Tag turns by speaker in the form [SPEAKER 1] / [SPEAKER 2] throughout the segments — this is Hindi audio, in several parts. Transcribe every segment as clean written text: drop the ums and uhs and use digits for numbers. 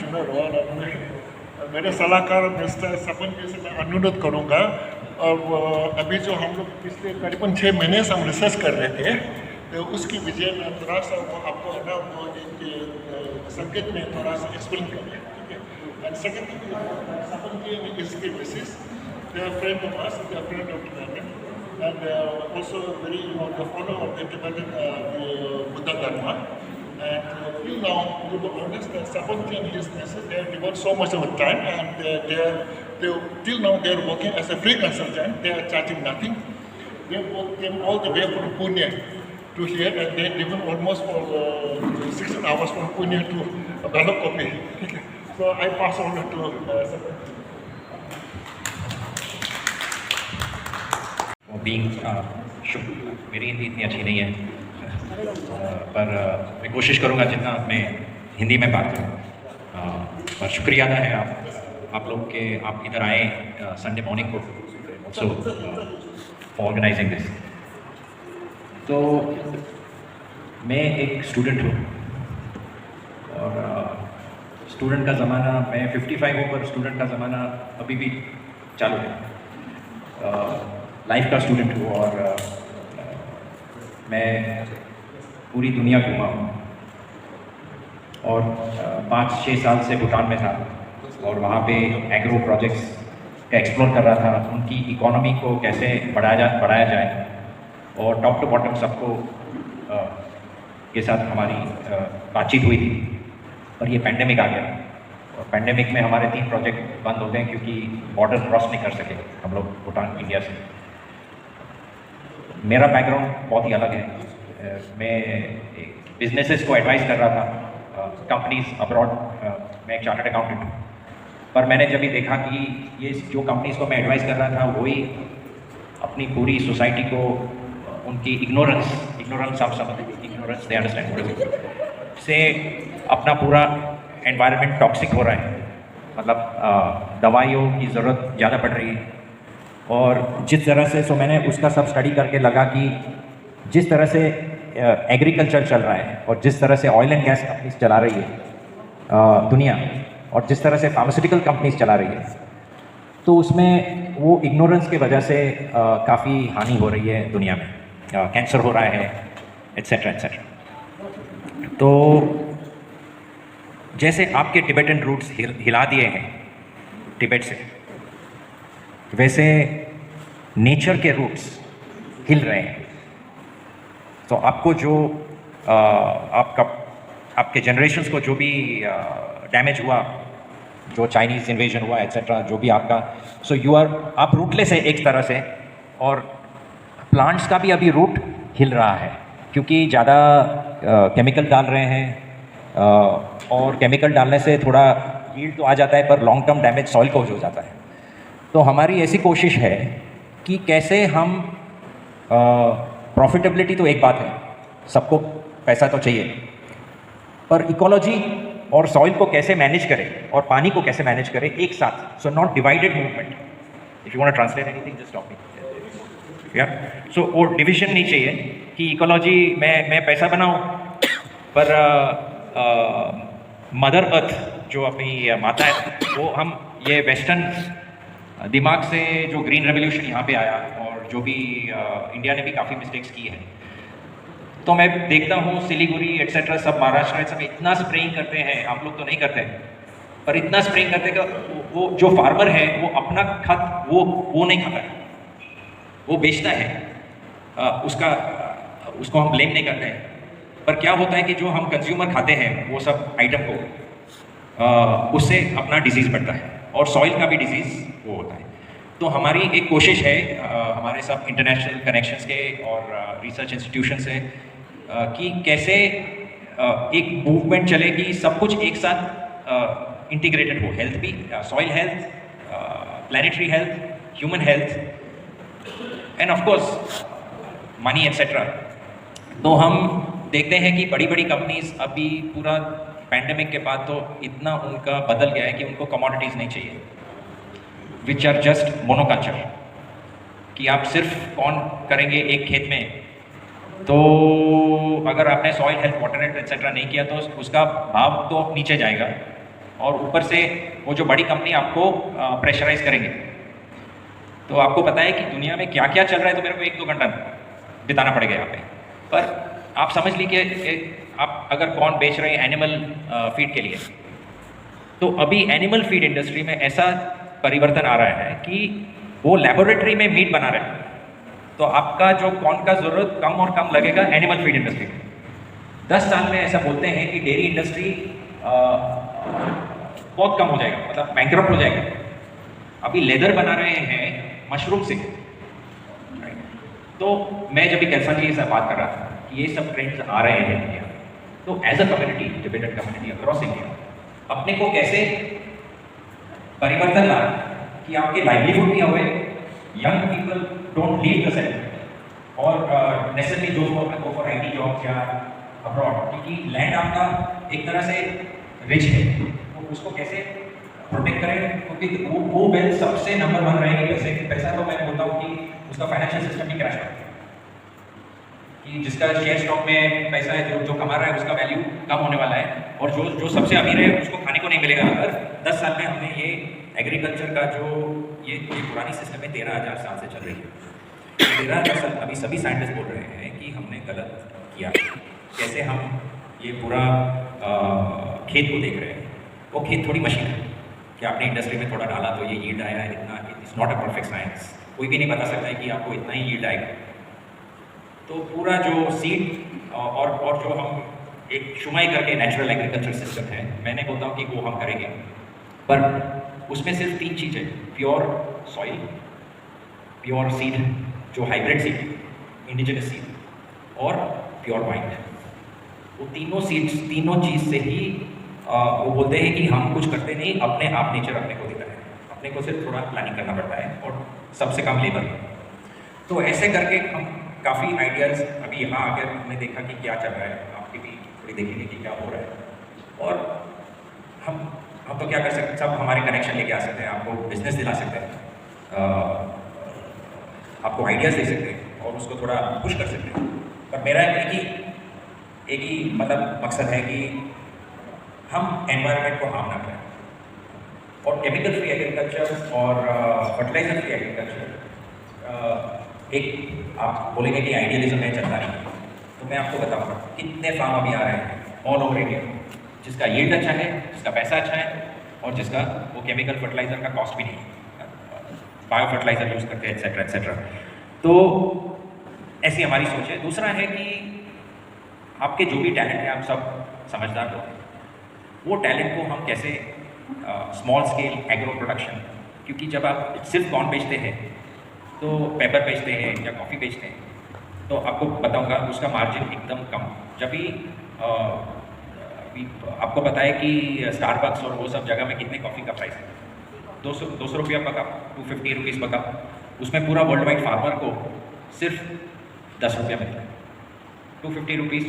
[SPEAKER 1] कमिश्नर और मेरे सलाहकार मिस्टर सपन जी से मैं अनुरोध करूँगा। और अभी जो हम लोग पिछले करीबन 6 महीने से हम रिसर्च कर रहे थे, तो उसकी वजह में थोड़ा सा वो आपको है ना वो एक संकेत में थोड़ा सा एक्सप्लेन कर रहे हैं, ठीक है। एंड सेकेंडली सपन जी इसके basis they are friend of us, they are friend of Tibetan and also very the follower of the Tibetan Buddha Dharma. And till now, you will understand Sabanti and his message, they have devoted so much of time, and till now they are working as a free consultant. They are charging nothing. They came all the way from Pune to here, and they driven almost for 16 hours from Pune to Balakopi. So I pass on to Sabanti.
[SPEAKER 2] Being मेरी हिंदी इतनी अच्छी नहीं है, पर मैं कोशिश करूँगा जितना मैं हिंदी में बात करूँ। पर शुक्रिया अदा है आप लोग के, आप इधर आए संडे मॉर्निंग को, ऑल्सो फॉर ऑर्गेनाइजिंग दिस। तो मैं एक स्टूडेंट हूँ और स्टूडेंट का ज़माना, मैं 55 हूँ पर स्टूडेंट का ज़माना अभी भी चालू है। लाइफ का स्टूडेंट हूँ और मैं पूरी दुनिया घूमा हूँ और 5-6 साल से भूटान में था और वहाँ पे एग्रो प्रोजेक्ट्स का एक्सप्लोर कर रहा था, उनकी इकोनॉमी को कैसे बढ़ाया जाए और टॉप टू बॉटम सबको के साथ हमारी बातचीत हुई थी। पर ये पैंडेमिक आ गया और पैंडेमिक में हमारे 3 प्रोजेक्ट बंद हो गए क्योंकि बॉर्डर क्रॉस नहीं कर सके हम लोग भूटान इंडिया से। मेरा बैकग्राउंड बहुत ही अलग है। मैं बिजनेसेस को एडवाइस कर रहा था, कंपनीज अब्रॉड। मैं एक चार्टर्ड अकाउंटेंट हूँ, पर मैंने जब भी देखा कि ये जो कंपनीज को मैं एडवाइस कर रहा था वही अपनी पूरी सोसाइटी को उनकी इग्नोरेंस आप समझ, इग्नोरेंस दे अंडरस्टैंड से अपना पूरा एनवायरनमेंट टॉक्सिक हो रहा है, मतलब दवाइयों की ज़रूरत ज़्यादा पड़ रही है। और जिस तरह से मैंने उसका सब स्टडी करके लगा कि जिस तरह से एग्रीकल्चर चल रहा है और जिस तरह से ऑयल एंड गैस कंपनीज चला रही है दुनिया, और जिस तरह से फार्मास्यूटिकल कंपनीज चला रही है, तो उसमें वो इग्नोरेंस की वजह से काफ़ी हानि हो रही है दुनिया में, कैंसर हो रहा है एट्सेट्रा एट्सेट्रा। तो जैसे आपके टिबेटन रूट्स हिला दिए हैं तिब्बत से, वैसे नेचर के रूट्स हिल रहे हैं। तो आपको जो आपके जनरेशन्स को जो भी डैमेज हुआ, जो चाइनीज़ इन्वेजन हुआ एट्सेट्रा, जो भी आपका, सो आप रूटलेस है एक तरह से। और प्लांट्स का भी अभी रूट हिल रहा है क्योंकि ज़्यादा केमिकल डाल रहे हैं और केमिकल डालने से थोड़ा यील्ड तो आ जाता है पर लॉन्ग टर्म डैमेज सॉइल को हो जाता है। तो हमारी ऐसी कोशिश है कि कैसे हम प्रॉफिटेबिलिटी तो एक बात है, सबको पैसा तो चाहिए, पर इकोलॉजी और सॉइल को कैसे मैनेज करें और पानी को कैसे मैनेज करें एक साथ। So not divided movement. If you want to translate anything just talk me. या सो वो डिविजन नहीं चाहिए कि इकोलॉजी मैं पैसा बनाऊं पर मदर अर्थ जो अपनी माता है वो हम ये वेस्टर्न दिमाग से जो ग्रीन रेवोल्यूशन यहाँ पे आया और जो भी इंडिया ने भी काफ़ी मिस्टेक्स की है, तो मैं देखता हूँ सिलीगुड़ी एट्सेट्रा सब महाराष्ट्र सब इतना स्प्रेइंग करते हैं, आप लोग तो नहीं करते पर इतना स्प्रेइंग करते कि वो जो फार्मर है वो अपना खत वो नहीं खाता है, वो बेचता है, उसको हम ब्लेम नहीं करते हैं। पर क्या होता है कि जो हम कंज्यूमर खाते हैं वो सब आइटम को, उससे अपना डिजीज़ बढ़ता है और सॉइल का भी डिजीज़ वो होता है। तो हमारी एक कोशिश है हमारे सब इंटरनेशनल कनेक्शंस के और रिसर्च इंस्टीट्यूशन से कि कैसे एक मूवमेंट चले कि सब कुछ एक साथ इंटीग्रेटेड हो, हेल्थ भी, soil health, planetary health, human health end of course money etcetera. तो हम देखते हैं कि बड़ी बड़ी कंपनीज अभी पूरा पैंडेमिक के बाद तो इतना उनका बदल गया है कि उनको कमोडिटीज़ नहीं चाहिए, विच आर जस्ट मोनोकल्चर, कि आप सिर्फ कौन करेंगे एक खेत में, तो अगर आपने soil health, water health etcetera नहीं किया तो उसका भाव तो नीचे जाएगा और ऊपर से वो जो बड़ी कंपनी आपको प्रेशराइज करेंगे। तो आपको पता है कि दुनिया में क्या क्या चल रहा है, तो मेरे को 1-2 घंटा बिताना पड़ेगा यहाँ पे। पर आप समझ लीजिए कि आप अगर कौन बेच रहे हैं एनिमल फीड के लिए, तो अभी एनिमल फीड इंडस्ट्री में ऐसा परिवर्तन आ रहा है कि वो लेबोरेटरी में मीट बना रहे हैं। तो आपका जो कॉर्न का ज़रूरत कम और कम लगेगा एनिमल फीड इंडस्ट्री में। 10 साल में ऐसा बोलते हैं कि डेयरी इंडस्ट्री बहुत कम हो जाएगा, मतलब बैंकरप्ट हो जाएगा। अभी लेदर बना रहे हैं मशरूम से। तो मैं जब भी कैसा जी से बात कर रहा था कि ये सब ट्रेंड्स आ रहे हैं इंडिया, तो as a community, dependent community across India, अपने को कैसे परिवर्तन लाना कि आपके लाइवलीहुड भी हुए, young people don't leave the sector और नेसेसरली जो गो फॉर आईटी जॉब्स या अब्रॉड, क्योंकि लैंड आपका एक तरह से रिच है, तो उसको कैसे प्रोटेक्ट करें, क्योंकि वो वेल्थ सबसे नंबर 1 रहेगी। पैसा तो मैं बोलता हूँ कि उसका फाइनेंशियल सिस्टम ही क्रैश होता है, कि जिसका शेयर स्टॉक में पैसा है, जो कमा रहा है उसका वैल्यू कम होने वाला है, और जो सबसे अमीर है उसको खाने को नहीं मिलेगा। अगर 10 साल में हमने ये एग्रीकल्चर का जो ये पुरानी सिस्टम है 13,000 साल से चल रही है, 13,000 साल अभी सभी साइंटिस्ट बोल रहे हैं कि हमने गलत किया। कैसे हम ये पूरा खेत को देख रहे हैं, वो खेत थोड़ी मशीन है कि आपने इंडस्ट्री में थोड़ा डाला तो ये यील्ड आया है इतना। It's not a perfect science, कोई भी नहीं बता सकता है कि आपको इतना ही यील्ड आएगा। तो पूरा जो सीड और जो हम एक शुमाई करके नेचुरल एग्रीकल्चर सिस्टम है, मैंने बोलता हूँ कि वो हम करेंगे, पर उसमें सिर्फ 3 चीज़ें, प्योर सॉइल, प्योर सीड जो हाइब्रिड सीड, इंडिजिनस सीड और प्योर माइंड। वो तीनों चीज़ से ही वो बोलते हैं कि हम कुछ करते नहीं, अपने आप नेचर अपने को देता है, अपने को सिर्फ थोड़ा प्लानिंग करना पड़ता है और सबसे कम लेबर। तो ऐसे करके हम काफ़ी आइडियाज़ अभी यहाँ आकर हमने देखा कि क्या चल रहा है, आपकी भी थोड़ी देखेंगे कि क्या हो रहा है। और हम तो क्या कर सकते हैं, सब हमारे कनेक्शन लेके आ सकते हैं, आपको बिजनेस दिला सकते हैं, आपको आइडियाज़ दे सकते हैं और उसको थोड़ा पुश कर सकते हैं। पर मेरा एक ही मतलब मकसद है कि हम एनवायरनमेंट को हार्म ना करें, और केमिकल फ्री एग्रीकल्चर और फर्टिलाइजर फ्री एग्रीकल्चर एक आप बोलेंगे कि आइडियलिज्म में चलता नहीं, तो मैं आपको बताऊंगा कितने फार्म अभी आ रहे हैं ऑल ओवर इंडिया, जिसका यील्ड अच्छा है, जिसका पैसा अच्छा है, और जिसका वो केमिकल फर्टिलाइजर का कॉस्ट भी नहीं, बायो फर्टिलाइजर यूज़ करते हैं एक्सेट्रा एक्सेट्रा। तो ऐसी हमारी सोच है। दूसरा है कि आपके जो भी टैलेंट है, आप सब समझदार लोग हैं, वो टैलेंट को हम कैसे स्मॉल स्केल एग्रो प्रोडक्शन, क्योंकि जब आप सिर्फ कॉर्न बेचते हैं तो पेपर बेचते हैं या कॉफ़ी बेचते हैं, तो आपको बताऊंगा उसका मार्जिन एकदम कम। जब भी आपको पता है कि स्टारबक्स और वो सब जगह में कितने कॉफ़ी का प्राइस है, 200 रुपया पर कप, 250 रुपीज़ पर कप। उसमें पूरा वर्ल्ड वाइड फार्मर को सिर्फ 10 रुपया मिलता है। 250 rupees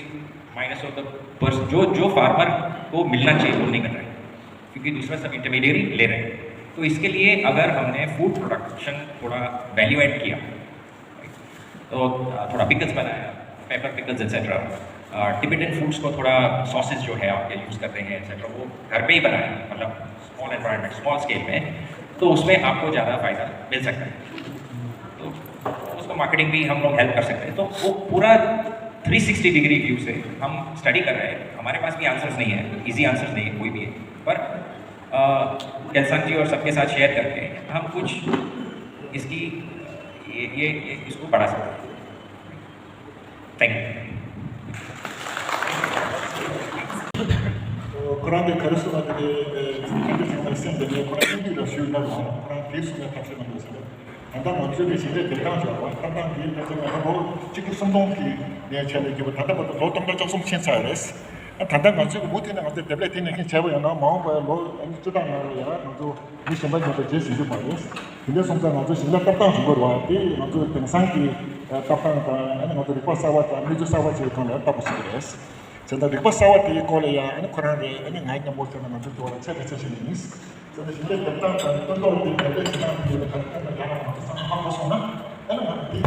[SPEAKER 2] minus of the purse जो फार्मर को मिलना चाहिए वो नहीं कर रहे, क्योंकि दूसरा सब इंटरमीडिएरी ले रहे हैं। तो इसके लिए अगर हमने फूड प्रोडक्शन थोड़ा वैल्यू ऐड किया, तो थोड़ा पिकल्स बनाया, paper pickles etcetera, Tibetan foods को थोड़ा सॉसेस जो है आपके यूज़ करते हैं एक्सेट्रा, वो घर पे ही बनाया, मतलब स्मॉल एनवायरनमेंट स्मॉल स्केल में, तो उसमें आपको ज़्यादा फ़ायदा मिल सकता है। तो उसको मार्केटिंग भी हम लोग हेल्प कर सकते हैं। तो वो पूरा 360 डिग्री व्यू से हम स्टडी कर रहे हैं। हमारे पास भी आंसर्स नहीं है, इजी आंसर्स नहीं है कोई भी है, पर कैलसन जी और सबके साथ शेयर करके हम कुछ इसकी ये इसको बढ़ा सकते हैं। Thank you.
[SPEAKER 1] 그런데 가르쳐가지고 생활 시스템들이 그런 인기를 쉬우려고 그런 기술을 탑재하는 것은 단단 원주의 시대 대단하고 단단 기술을 하고 지금 성공기 내 체력이 단단부터 노동도 좀 신사res 단단 가지고 못하는 것들 때문에 되는 제보야 나 마음과 뭐 주당하고야 너도 이 선배님들 제시도 말이야. 근데 성장 아주 신뢰 깜짝 죽어 와디 아주 등산기 깜빡다 아니 모두 리포사와다 미주 사와지 그런 거 보시겠어. Jadi lepas sawat di Korea, ini Korea ini naik nombor sana nanti jualan saya bisa sini. Jadi sini tentang tentang di mana kita menggunakan negara nanti sama apa sana, ini nanti.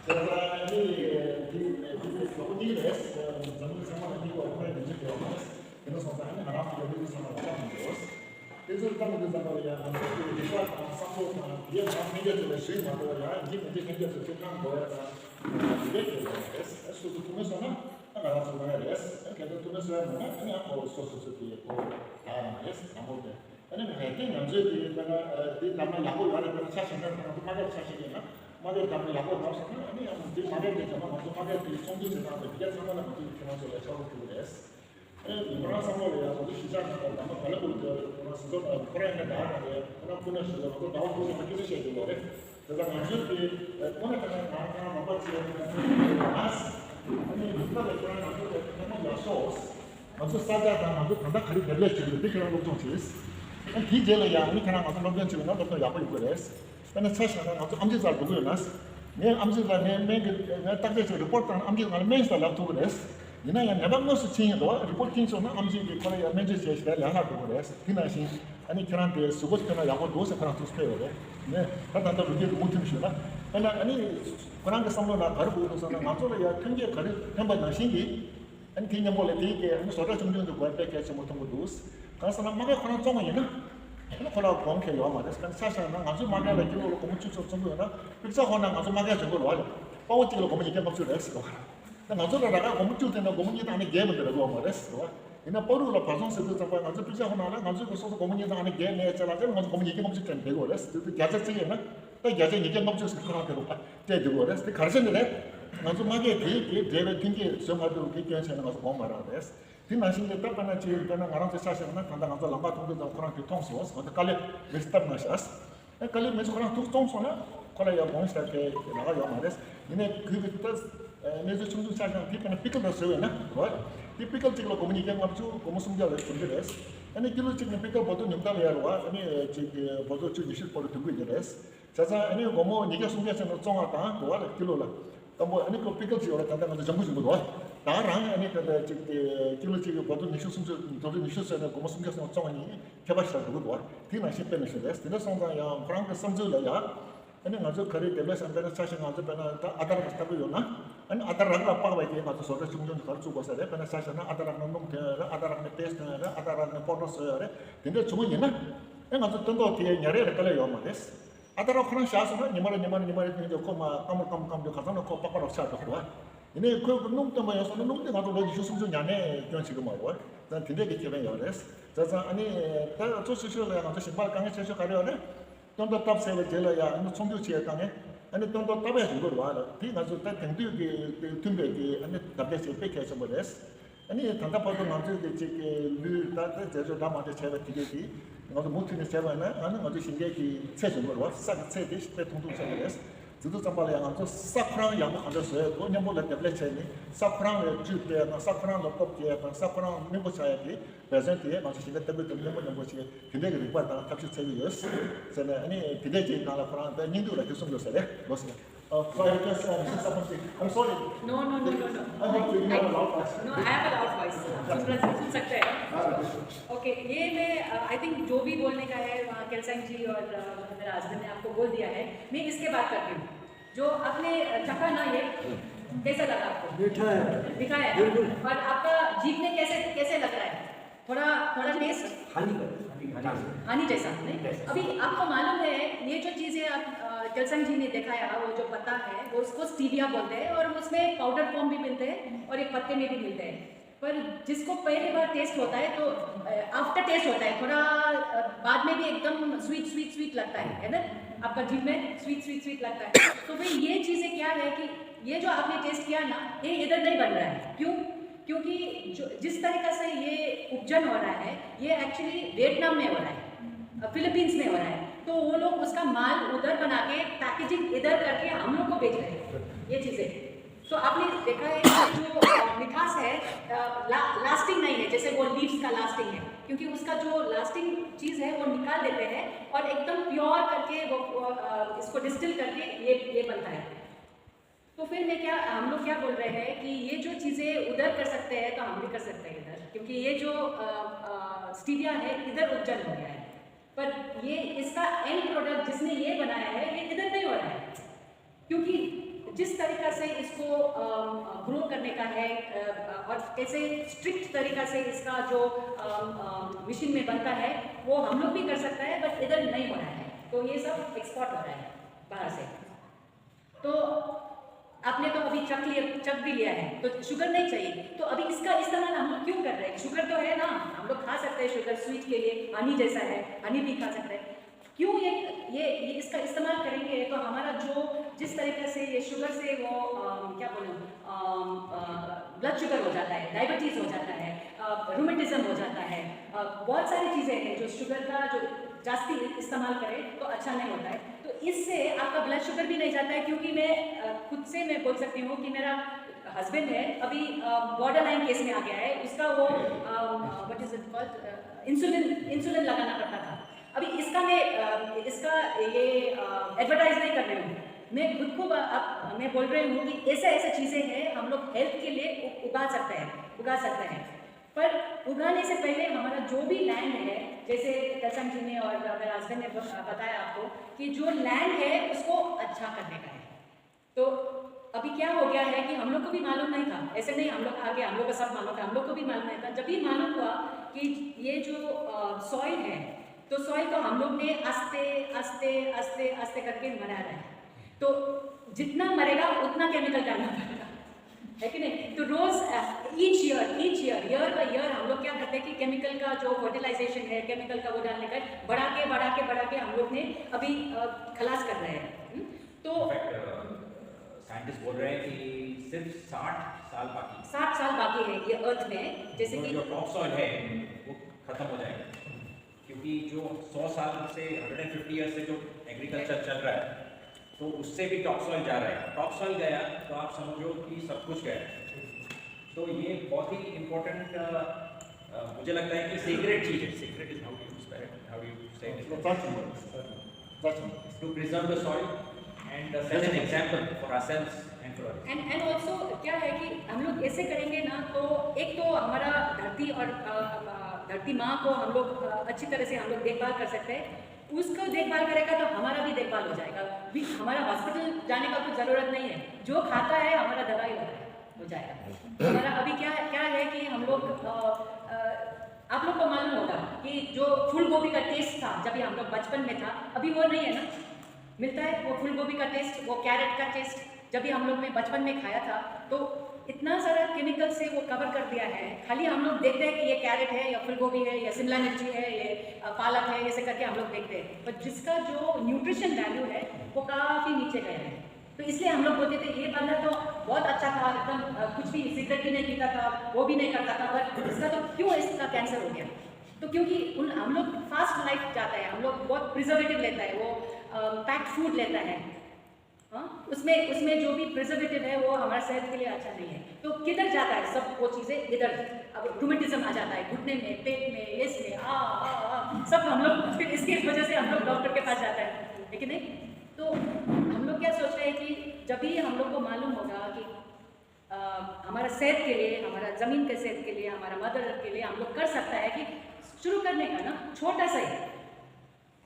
[SPEAKER 1] Jadi ini 땅에 들어가야 한국 기술과 상호가 이게 관계들의 수익 만들어야 이제 생겨서 지금 뭐야 이게 에스도 통해서는 나가서 말해야 그래도 통해서 아니 아무 소소소티 에스 아무데 아니 내가 남자들이 내가 남의 야구 말하는 사실은 맞아 사실이나 맞아 남의 야구 나서는 아니 아무 말에 대해서 맞아 말에 대해서 총주제가 이게 상관은 어떻게 되는지 저도 그랬어 이번에 상황이야 저도 시장에 아마 발라볼 때 그래서 코로나 나라에 그런 분야에서 또 나오고 있는 게 있어야 되는데 제가 먼저기 오늘 그냥 나가 먹었지 아니 누가 그런 거 정말 야소스 먼저 사자가 먼저 간다 가리 될래 지금 그런 거 좀. 기제라야 우리 그냥 어떤 놈들 지금 나도 야고 있거든요. 근데 사실은 어떤 암지잘 보고요 나스 내 암지잘 내 딱대서 리포트한 암지잘 메인스 라고 그랬어. 이나야 내방노스 친구도 리포팅 소나 암지기 코리아 매니저스에 양아 그랬어. 그나신 아니 그런데 수고스나 야고 도서 그런 투스페요래. 네. 다다도 그게 못좀 쉬나. 아니 그런 거 상관나 가르고 도서나 맞어야 큰게 가르 한번 나신기 아니 그냥 몰래 되게 아니 소리 좀 거백해서 못한 거 도스. 그래서 나마가 그런 정황이나 콜라 공케요 말해서 사실은 아주 많은 기록을 공부치서 정도나 그래서 하나 아주 많이 저걸 와요. 파워티를 보면 이게 막 줄었어. 나저라가 공부치는 공부이 안에 게임을 들고 말했어. 이나 버루로 방송에서 잡아 아주 비자 하나나 아주 그래서 공부이 안에 게임에 잘하는 아주 공부 이게 공부치 때 되고 그랬어. 그 야자적이나 또 야자 이게 공부치 그런 대로 되고 그랬어. 가르쳤는데 아주 많이 되게 굉장히 정말로 굉장히 생각을 가서 뭐 말하는데 디마신데 딱하나 지금 그냥 알아서 사실은 단단한 거 람바 통도 그런 교통소스 어떻게 깔려 메스탑 나샤스 깔려 메스 그런 통소나 콜라야 몬스터게 나가요 말레스 이네 그부터 메스 충분 사상 피크는 피크도 쓰여나 뭐 피크를 찍고 고민이게 맞죠 고무 숨겨를 준비했어 아니 길로 찍는 피크 보통 용담이야와 아니 지금 보도 주 20% 듣고 있는데스 자자 아니 고무 니가 숨겨서 정하다 뭐라 길로라 뭐 아니 그 피크 지어라 단단한 정부 정도 나랑 아니 그 길로 지금 보도 니슈스는 고무 숨겨서 정하니 개발시라고 그거 뒤만 십배는 시대스 근데 상당히 프랑스 섬줄이야 아니 아주 거리 데벨스 안되는 사실 아주 배나 아다라 갔다고 요나 아니 아다라가 아빠가 이게 가서 소리 충전 가르치고 서래 배나 사실은 아다라는 놈 되라 아다라는 페스트라 아다라는 포로스래 근데 주문이나 아주 던도 뒤에 열애를 걸려요 말이스 아다라 그런 샤스는 니마를 이제 코마 까물까물 가서 놓고 빠빠로 차도 그러와 이네 그 놈도 뭐여서 놈도 가도 너 이슈 숨전 안에 그런 지금 말고 난 되게 기분 열었어 자자 아니 다 조수실에 가서 신발 강에 쳐서 가려래 돈도 탑세를 제려야 아니 총교지에 강에 아니 돈도 탑에 주고 와라 비 가서 딱 등뒤게 tumbe게 아니 답대서 뺏겨서 버렸어 아니 단답하고 남들 이제 류다 제저 담아서 제가 되게 가서 못히는 제가나 아니 아주 신기하게 세준 거 와. 싹 세대 시대 통통세를 저도 잠발에 가서 사프랑 양도 가졌어요. 그냥 몰래 데블레체니 사프랑 주게 사프랑 럽kop게 사프랑 멤버차야기 프레젠트에 맞아 신경 때문에 멤버치 근데 그 리포트 탑시 체리였어. 저는 아니 비대지 나라 프랑 닌도라 계속 요새래. 멋있어. So I just something. I'm sorry.
[SPEAKER 3] No.
[SPEAKER 1] I have to ignore a lot of
[SPEAKER 3] No, I have a loud voice. सुन सकते हैं. Okay, ये मैं I think जो भी बोलने का है वहाँ केलसंग जी और मेरा हस्बैंड ने आपको बोल दिया है. मैं इसके बात करती हूँ. जो आपने चखा ना ये कैसा लगा आपको?
[SPEAKER 4] मीठा है.
[SPEAKER 3] दिखाया. और आपका जीभ में कैसे लग रहा है? थोड़ा टेस्ट हानि जैसा नहीं. अभी आपको मालूम है ये जो चीज़ें आप केलसंग जी ने दिखाया वो जो पत्ता है वो उसको स्टीविया बोलते हैं और उसमें पाउडर फॉर्म भी मिलते हैं और एक पत्ते में भी मिलते हैं. पर जिसको पहली बार टेस्ट होता है तो आफ्टर टेस्ट होता है थोड़ा बाद में भी एकदम स्वीट लगता है ना. आपका जीभ में स्वीट लगता है. तो भाई ये चीज़ें क्या है कि ये जो आपने टेस्ट किया ना ये इधर नहीं बन रहा है. क्यों? क्योंकि जो जिस तरीक़ा से ये उपजन हो रहा है ये एक्चुअली वियतनाम में हो रहा है, फिलीपींस में हो रहा है. तो वो लोग उसका माल उधर बना के पैकेजिंग इधर करके हम लोग को बेच रहे हैं ये चीज़ें. तो आपने देखा है कि जो मिठास है लास्टिंग नहीं है जैसे वो लीव्स का लास्टिंग है क्योंकि उसका जो लास्टिंग चीज़ है वो निकाल देते हैं और एकदम प्योर करके वो इसको डिस्टिल करके ये बनता है. तो फिर हम लोग क्या बोल रहे हैं कि ये जो चीज़ें उधर कर सकते हैं तो हम भी कर सकते हैं इधर क्योंकि ये जो स्टीविया है इधर उपजन हो गया है. पर ये इसका एंड प्रोडक्ट जिसने ये बनाया है ये इधर नहीं हो रहा है क्योंकि जिस तरीका से इसको ग्रो करने का है और कैसे स्ट्रिक्ट तरीका से इसका जो मशीन में बनता है वो हम लोग भी कर सकता है, बट इधर नहीं हो रहा है। तो ये सब एक्सपोर्ट हो रहा है बाहर से। तो आपने तो अभी चक भी लिया है, तो शुगर नहीं चाहिए, तो अभी इसका इस्तेमाल हम लोग क्यों कर रहे हैं? शुगर तो है ना, हम लोग खा सकते हैं शुगर, स्वीट के लिए हनी जैसा है, हनी भी खा सकते हैं। क्यों ये इसका इस्तेमाल करेंगे? तो हमारा जो जिस तरीके से ये शुगर से वो क्या बोलूँ, ब्लड शुगर हो जाता है, डायबिटीज़ हो जाता है, रूमेटिज्म हो जाता है, बहुत सारी चीज़ें हैं जो शुगर का जो जास्ती इस्तेमाल करें तो अच्छा नहीं होता है। तो इससे आपका ब्लड शुगर भी नहीं जाता है, क्योंकि मैं खुद से मैं बोल सकती हूँ कि मेरा हस्बैंड है अभी बॉर्डर लाइन केस में आ गया है, उसका वो what is it called, insulin लगाना पड़ता था। अभी इसका ये एडवर्टाइज नहीं कर रही हूँ, मैं खुद को मैं बोल रही हूँ कि ऐसे चीज़ें हैं हम लोग हेल्थ के लिए उगा सकते हैं। पर उगाने से पहले हमारा जो भी लैंड है, जैसे दर्शन जी ने और मेरे हस्बैंड ने बताया आपको कि जो लैंड है उसको अच्छा करने का है। तो अभी क्या हो गया है कि हम लोग को भी मालूम नहीं था, ऐसे नहीं हम लोग आगे, हम लोग को सब मालूम था, हम लोग को भी मालूम नहीं था। जब भी मालूम हुआ कि ये जो सॉइल है, तो सॉइल को हम लोग ने आस्ते करके मरा रहा है। तो जितना मरेगा उतना केमिकल करना पड़ेगा, है कि नहीं? तो रोज ईच ईयर बाय ईयर हम लोग क्या करते हैं कि केमिकल का जो फर्टिलाइजेशन है, केमिकल का वो डालने का बढ़ा के हम लोग ने अभी खलास कर रहे हैं। तो
[SPEAKER 2] साइंटिस्ट बोल रहे हैं कि सिर्फ 60
[SPEAKER 3] साल बाकी है ये अर्थ में, जैसे कि
[SPEAKER 2] जो टॉप सॉइल है वो खत्म हो जाएगा, क्योंकि जो 100 साल से 150 ईयर से जो एग्रीकल्चर चल रहा है तो उससे भी टॉप सॉइल जा रहा है। टॉप सॉइल गया तो आप समझो कि सब कुछ गया। तो ये बहुत ही इम्पोर्टेंट मुझे लगता है कि सीक्रेट चीज़ है। Secret is how you say to preserve the soil and set an example for ourselves and for others.
[SPEAKER 3] And also क्या है कि हम लोग ऐसे करेंगे ना, तो एक तो हमारा धरती और धरती माँ को हम लोग अच्छी तरह से हम लोग देखभाल कर सकते हैं। उसको देखभाल करेगा तो हमारा भी देखभाल हो जाएगा, भी हमारा हॉस्पिटल जाने का कुछ ज़रूरत नहीं है, जो खाता है हमारा दवाई हो जाएगा। हमारा अभी क्या है कि हम लोग आप लोग को मालूम होगा कि जो फूल गोभी का टेस्ट था जब हम लोग बचपन में था, अभी वो नहीं है ना, मिलता है वो फूल गोभी का टेस्ट, वो कैरेट का टेस्ट जब भी हम लोग ने बचपन में खाया था, तो इतना सारा केमिकल से वो कवर कर दिया है। खाली हम लोग देखते हैं कि ये कैरेट है या फूल गोभी है या शिमला मिर्ची है, ये पालक है, ऐसे करके हम लोग देखते हैं, पर जिसका जो न्यूट्रिशन वैल्यू है वो काफ़ी नीचे गया है। तो इसलिए हम लोग बोलते थे ये बंदा तो बहुत अच्छा था, एकदम कुछ भी सिगरेट भी नहीं पीता था, वो भी नहीं करता था, पर इसका तो क्यों इसका कैंसर हो गया? तो क्योंकि हम लोग फास्ट लाइफ जाता है, हम लोग बहुत प्रिजर्वेटिव लेता है, वो पैक्ड फूड लेता है, हाँ, उसमें जो भी प्रिजर्वेटिव है वो हमारे सेहत के लिए अच्छा नहीं है। तो किधर जाता है सब वो चीज़ें? इधर। अब रूमेटिज्म आ जाता है, घुटने में, पेट में, इसमें सब हम लोग, फिर इसकी वजह से हम लोग डॉक्टर के पास जाता है, लेकिन नहीं। तो हम लोग क्या सोच रहे हैं कि जब भी हम लोग को मालूम होगा कि हमारा सेहत के लिए, हमारा ज़मीन के सेहत के लिए, हमारा मदर अर्थ के लिए हम लोग कर सकता है कि शुरू करने का ना छोटा सा ही।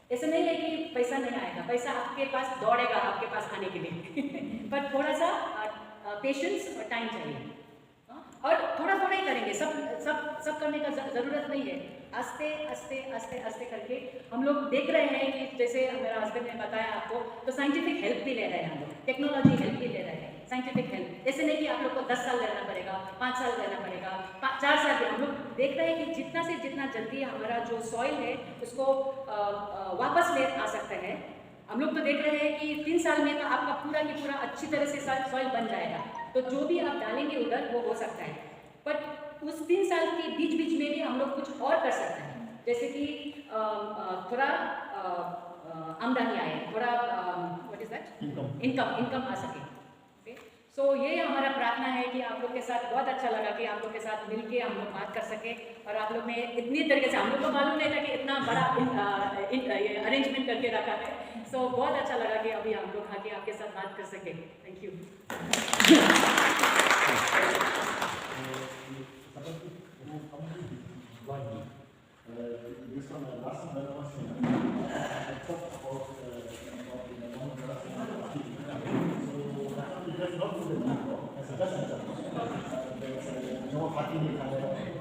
[SPEAKER 3] ऐसा नहीं है कि पैसा नहीं आएगा, पैसा आपके पास दौड़ेगा आपके पास आने के लिए पर थोड़ा सा पेशेंस और टाइम चाहिए, और थोड़ा ही करेंगे, सब करने का ज़रूरत नहीं है। आस्ते करके हम लोग देख रहे हैं कि जैसे मेरा हस्बैंड ने बताया आपको, तो साइंटिफिक हेल्प भी ले रहे हैं हम लोग, टेक्नोलॉजी हेल्प भी ले रहे हैं, साइंटिफिक हेल्प। ऐसे नहीं कि आप लोग को 10 साल रहना पड़ेगा, 5 साल रहना पड़ेगा, 4 साल भी। हम लोग देख रहे हैं कि जितना से जितना जल्दी हमारा जो सॉइल है उसको वापस ले आ सकते हैं। हम लोग तो देख रहे हैं कि 3 साल में तो आपका पूरा की पूरा अच्छी तरह से सॉइल बन जाएगा, तो जो भी आप डालेंगे उधर वो हो सकता है। बट उस 3 साल के बीच में भी हम लोग कुछ और कर सकते हैं, जैसे कि थोड़ा आमदनी आए, थोड़ा व्हाट इज दैट, इनकम आ सके। सो ये हमारा प्रार्थना है कि आप लोग के साथ बहुत अच्छा लगा कि आप लोग के साथ मिलके हम लोग बात कर सके, और आप लोग ने इतनी तरीके से, हम लोग को मालूम नहीं था कि इतना बड़ा अरेंजमेंट करके रखा है। सो बहुत अच्छा लगा कि अभी हम लोग आके आपके साथ बात कर सके। Thank you.
[SPEAKER 1] This one, last one, I talked about the सजा जो खाती नहीं खाने